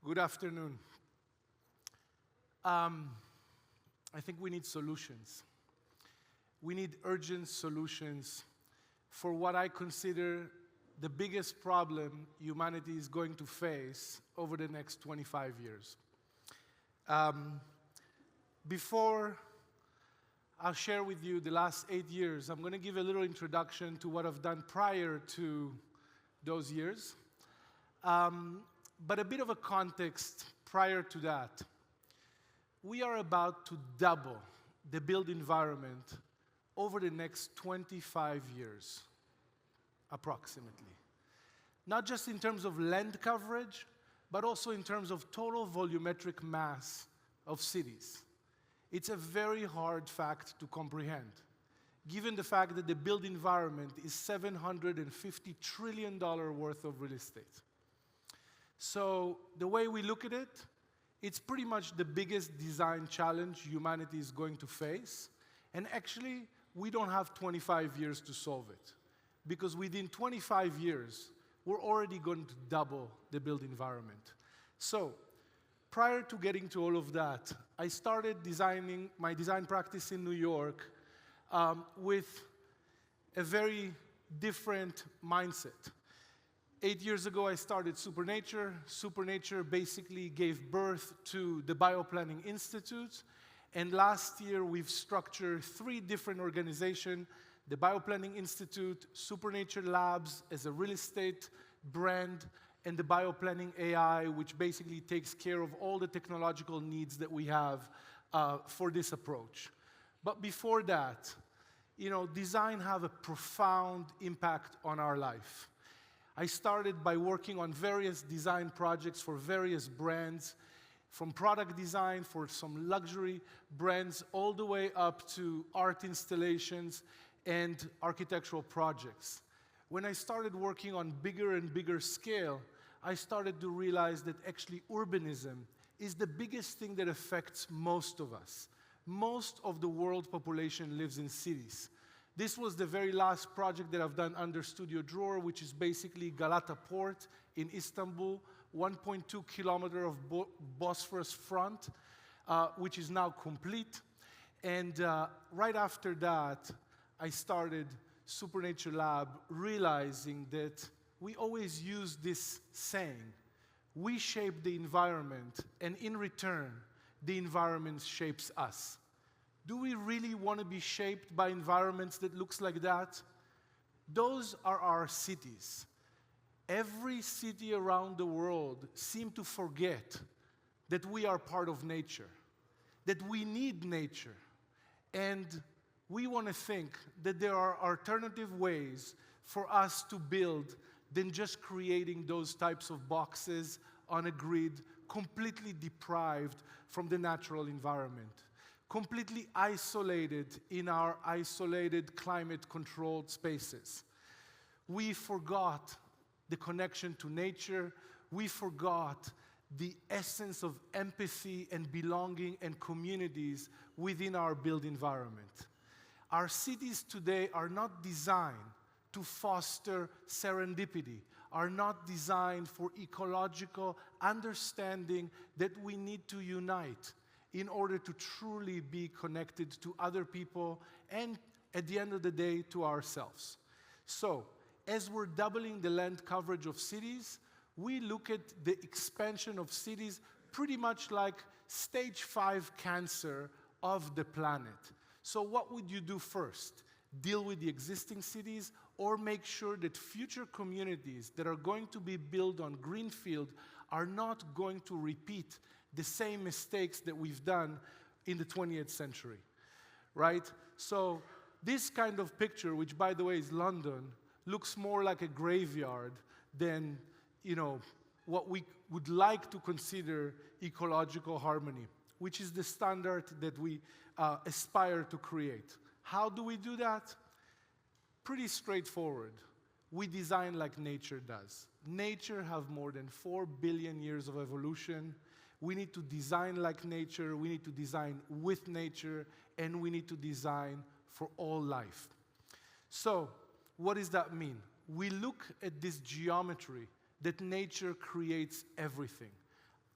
Good afternoon. I think we need solutions. We need urgent solutions for what I consider the biggest problem humanity is going to face over the next 25 years. Before I'll share with you the last 8 years, I'm going to give a little introduction to what I've done prior to those years. But a bit of a context prior to that. We are about to double the built environment over the next 25 years, approximately. Not just in terms of land coverage, but also in terms of total volumetric mass of cities. It's a very hard fact to comprehend, given the fact that the built environment is $750 trillion worth of real estate. So the way we look at it, it's pretty much the biggest design challenge humanity is going to face. And actually, we don't have 25 years to solve it. Because within 25 years, we're already going to double the built environment. So, prior to getting to all of that, I started designing my design practice in New York with a very different mindset. 8 years ago, I started Supernature. Supernature basically gave birth to the Bioplanning Institute. And last year, we've structured 3 different organizations: the Bioplanning Institute, Supernature Labs as a real estate brand, and the Bioplanning AI, which basically takes care of all the technological needs that we have for this approach. But before that, design have a profound impact on our life. I started by working on various design projects for various brands, from product design for some luxury brands, all the way up to art installations and architectural projects. When I started working on bigger and bigger scale, I started to realize that actually urbanism is the biggest thing that affects most of us. Most of the world population lives in cities. This was the very last project that I've done under Studio Dror, which is basically Galata Port in Istanbul, 1.2 kilometers of Bosphorus front, which is now complete. And right after that, I started Supernature Lab, realizing that we always use this saying: we shape the environment, and in return, the environment shapes us. Do we really want to be shaped by environments that looks like that? Those are our cities. Every city around the world seems to forget that we are part of nature, that we need nature, and we want to think that there are alternative ways for us to build than just creating those types of boxes on a grid, completely deprived from the natural environment, completely isolated in our isolated climate-controlled spaces. We forgot the connection to nature. We forgot the essence of empathy and belonging and communities within our built environment. Our cities today are not designed to foster serendipity, are not designed for ecological understanding that we need to unite in order to truly be connected to other people and, at the end of the day, to ourselves. So, as we're doubling the land coverage of cities, we look at the expansion of cities pretty much like stage 5 cancer of the planet. So what would you do first? Deal with the existing cities, or make sure that future communities that are going to be built on greenfield are not going to repeat the same mistakes that we've done in the 20th century, right? So this kind of picture, which by the way is London, looks more like a graveyard than, what we would like to consider ecological harmony, which is the standard that we aspire to create. How do we do that? Pretty straightforward. We design like nature does. Nature has more than 4 billion years of evolution. We need to design like nature, we need to design with nature, and we need to design for all life. So, what does that mean? We look at this geometry that nature creates everything.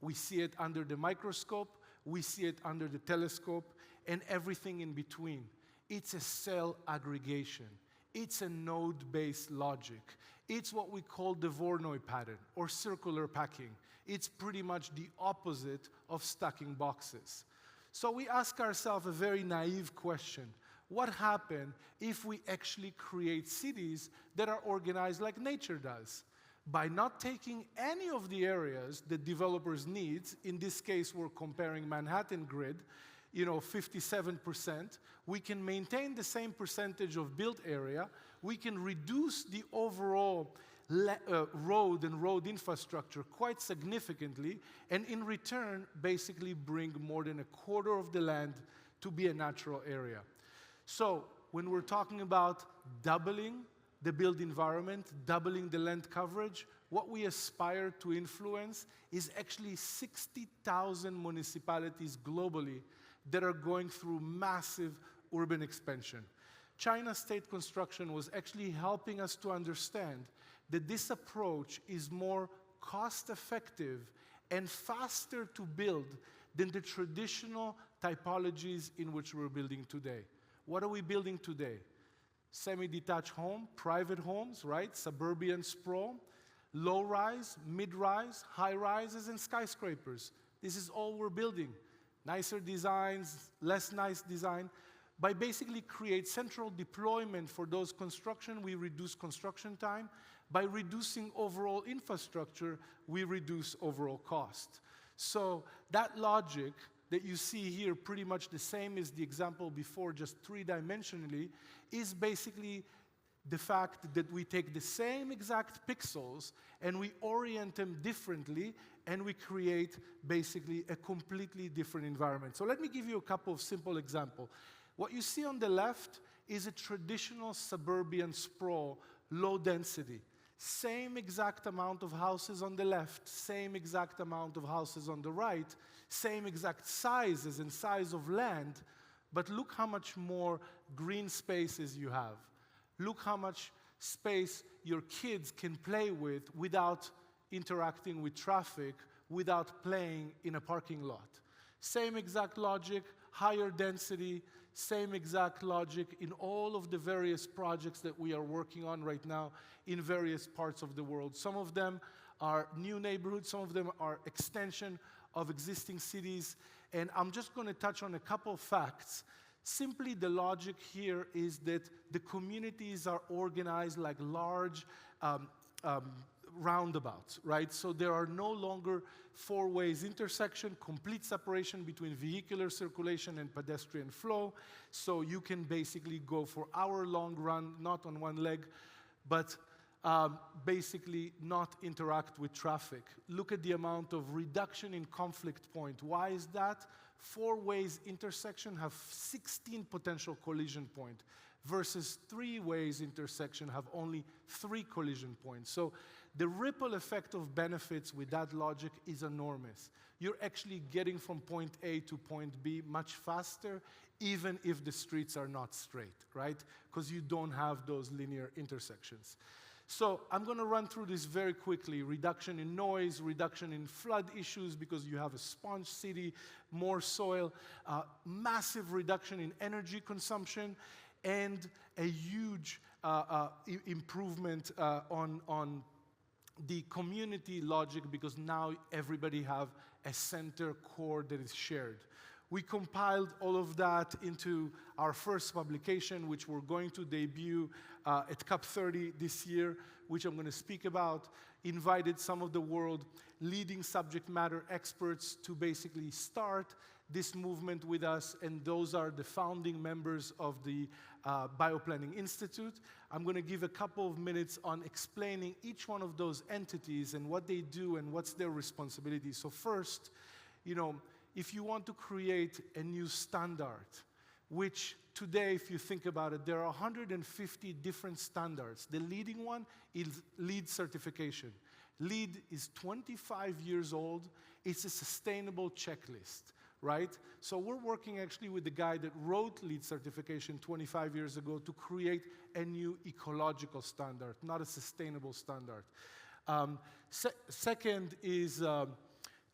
we see it under the microscope, we see it under the telescope, and everything in between. It's a cell aggregation. It's a node-based logic. It's what we call the Voronoi pattern, or circular packing. It's pretty much the opposite of stacking boxes. So we ask ourselves a very naive question. What happens if we actually create cities that are organized like nature does? By not taking any of the areas that developers need, in this case we're comparing Manhattan grid, 57%, we can maintain the same percentage of built area, we can reduce the overall road and road infrastructure quite significantly, and in return, basically bring more than a quarter of the land to be a natural area. So, when we're talking about doubling the built environment, doubling the land coverage, what we aspire to influence is actually 60,000 municipalities globally that are going through massive urban expansion. China's state construction was actually helping us to understand that this approach is more cost-effective and faster to build than the traditional typologies in which we're building today. What are we building today? Semi-detached home, private homes, right? Suburban sprawl, low-rise, mid-rise, high-rises, and skyscrapers. This is all we're building. Nicer designs, less nice design. By basically create central deployment for those construction, we reduce construction time. By reducing overall infrastructure, we reduce overall cost. So that logic that you see here, pretty much the same as the example before, just three-dimensionally, is basically the fact that we take the same exact pixels and we orient them differently, and we create basically a completely different environment. So let me give you a couple of simple examples. What you see on the left is a traditional suburban sprawl, low density. Same exact amount of houses on the left, same exact amount of houses on the right, same exact sizes and size of land, but look how much more green spaces you have. Look how much space your kids can play with without interacting with traffic, without playing in a parking lot. Same exact logic, higher density, same exact logic in all of the various projects that we are working on right now in various parts of the world. Some of them are new neighborhoods, some of them are extension of existing cities, and I'm just going to touch on a couple of facts. Simply the logic here is that the communities are organized like large roundabouts, right? So there are no longer four ways intersection, complete separation between vehicular circulation and pedestrian flow. So you can basically go for hour-long run, not on one leg, but basically not interact with traffic. Look at the amount of reduction in conflict point. Why is that? Four ways intersection have 16 potential collision points, versus three ways intersection have only 3 collision points. So the ripple effect of benefits with that logic is enormous. You're actually getting from point A to point B much faster, even if the streets are not straight, right? Because you don't have those linear intersections. So I'm going to run through this very quickly. Reduction in noise, reduction in flood issues because you have a sponge city, more soil, massive reduction in energy consumption, and a huge improvement on the community logic because now everybody have a center core that is shared. We compiled all of that into our first publication, which we're going to debut at CUP 30 this year, which I'm going to speak about. Invited some of the world leading subject matter experts to basically start this movement with us, and those are the founding members of the Bioplanning Institute. I'm going to give a couple of minutes on explaining each one of those entities and what they do and what's their responsibility. So first, if you want to create a new standard, which today, if you think about it, there are 150 different standards. The leading one is LEED certification. LEED is 25 years old. It's a sustainable checklist, right? So we're working actually with the guy that wrote LEED certification 25 years ago to create a new ecological standard, not a sustainable standard. Second is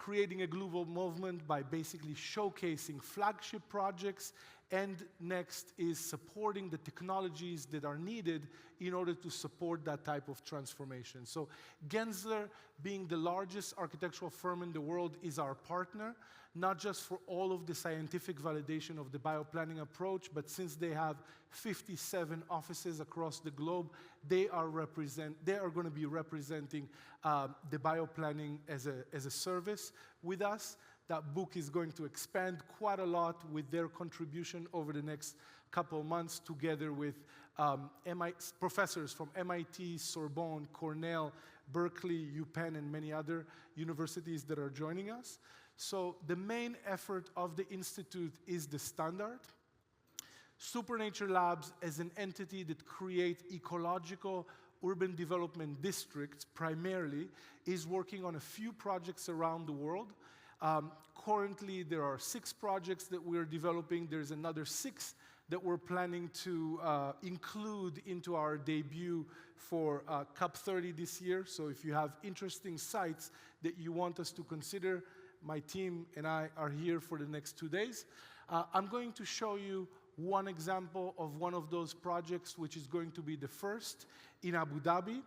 creating a global movement by basically showcasing flagship projects, and next is supporting the technologies that are needed in order to support that type of transformation. So Gensler, being the largest architectural firm in the world, is our partner, not just for all of the scientific validation of the bioplanning approach, but since they have 57 offices across the globe, they are going to be representing the bioplanning as a service with us. That book is going to expand quite a lot with their contribution over the next couple of months, together with professors from MIT, Sorbonne, Cornell, Berkeley, UPenn, and many other universities that are joining us. So the main effort of the Institute is the standard. Supernature Labs, as an entity that creates ecological urban development districts primarily, is working on a few projects around the world. Currently, there are 6 projects that we're developing. There's another 6 that we're planning to include into our debut for CUP30 this year. So if you have interesting sites that you want us to consider, my team and I are here for the next 2 days. I'm going to show you one example of one of those projects, which is going to be the first in Abu Dhabi.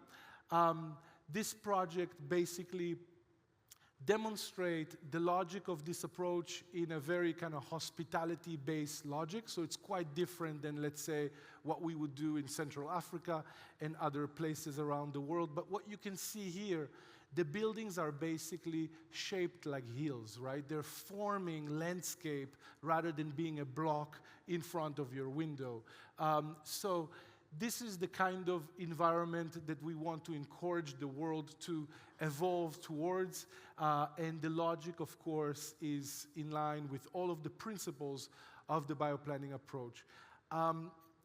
This project basically demonstrates the logic of this approach in a very kind of hospitality-based logic. So it's quite different than, let's say, what we would do in Central Africa and other places around the world. But what you can see here, the buildings are basically shaped like hills, right? They're forming landscape rather than being a block in front of your window. So this is the kind of environment that we want to encourage the world to evolve towards. And the logic, of course, is in line with all of the principles of the bioplanning approach.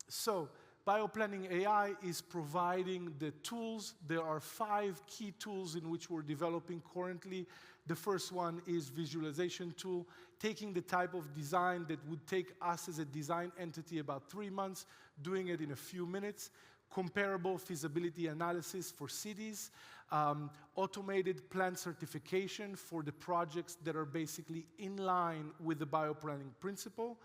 So Bioplanning AI is providing the tools. There are 5 key tools in which we're developing currently. The first one is visualization tool, taking the type of design that would take us as a design entity about 3 months, doing it in a few minutes. Comparable feasibility analysis for cities, automated plan certification for the projects that are basically in line with the bioplanning principle.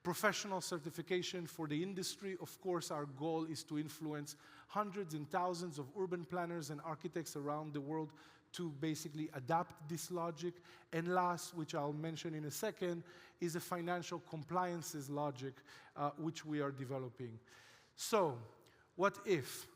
Professional certification for the industry. Of course, our goal is to influence hundreds and thousands of urban planners and architects around the world to basically adapt this logic. And last, which I'll mention in a second, is a financial compliances logic, which we are developing. So, what if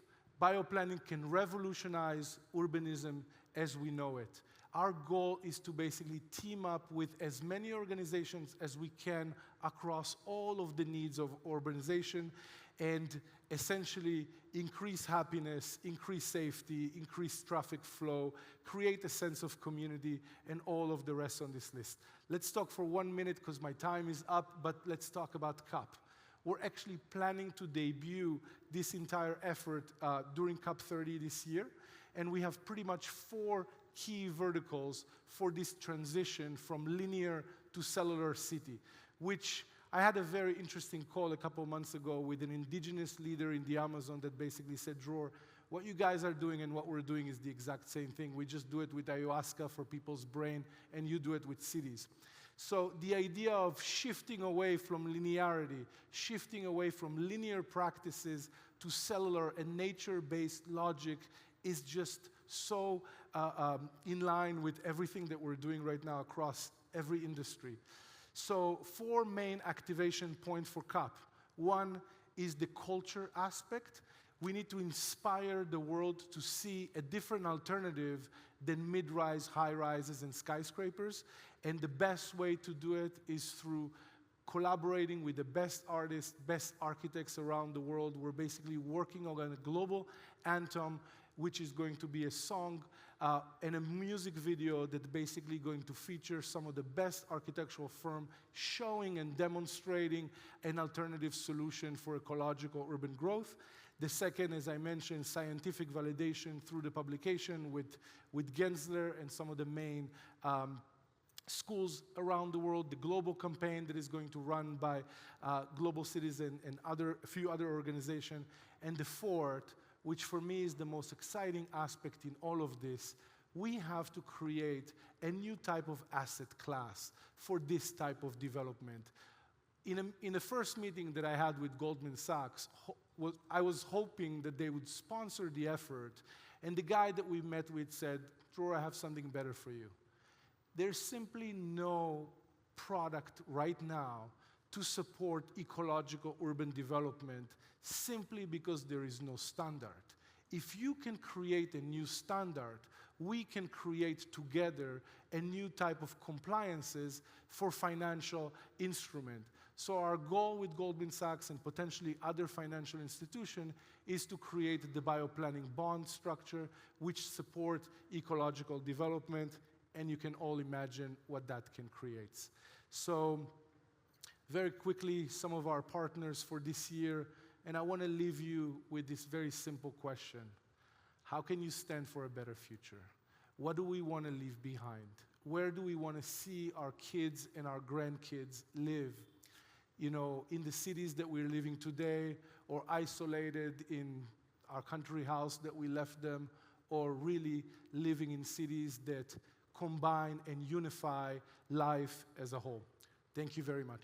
bioplanning can revolutionize urbanism as we know it? Our goal is to basically team up with as many organizations as we can across all of the needs of urbanization and essentially increase happiness, increase safety, increase traffic flow, create a sense of community, and all of the rest on this list. Let's talk for 1 minute because my time is up, but let's talk about CUP. We're actually planning to debut this entire effort during CUP30 this year, and we have pretty much 4 key verticals for this transition from linear to cellular city, which I had a very interesting call a couple months ago with an indigenous leader in the Amazon that basically said, Dror, what you guys are doing and what we're doing is the exact same thing. We just do it with ayahuasca for people's brain, and you do it with cities. So the idea of shifting away from linearity, shifting away from linear practices to cellular and nature-based logic is just so in line with everything that we're doing right now across every industry. So 4 main activation points for CUP. 1 is the culture aspect. We need to inspire the world to see a different alternative than mid-rise, high-rises, and skyscrapers. And the best way to do it is through collaborating with the best artists, best architects around the world. We're basically working on a global anthem, which is going to be a song and a music video that's basically going to feature some of the best architectural firms showing and demonstrating an alternative solution for ecological urban growth. The second, as I mentioned, scientific validation through the publication with Gensler and some of the main schools around the world, the global campaign that is going to run by Global Citizen and a few other organizations. And the fourth, which for me is the most exciting aspect in all of this, we have to create a new type of asset class for this type of development. In the first meeting that I had with Goldman Sachs, I was hoping that they would sponsor the effort, and the guy that we met with said, Dror, I have something better for you. There's simply no product right now to support ecological urban development simply because there is no standard. If you can create a new standard, we can create together a new type of compliances for financial instrument. So our goal with Goldman Sachs and potentially other financial institutions is to create the bioplanning bond structure which support ecological development, and you can all imagine what that can create. So very quickly, some of our partners for this year, and I want to leave you with this very simple question. How can you stand for a better future? What do we want to leave behind? Where do we want to see our kids and our grandkids live? You know, in the cities that we're living today, or isolated in our country house that we left them, or really living in cities that combine and unify life as a whole. Thank you very much.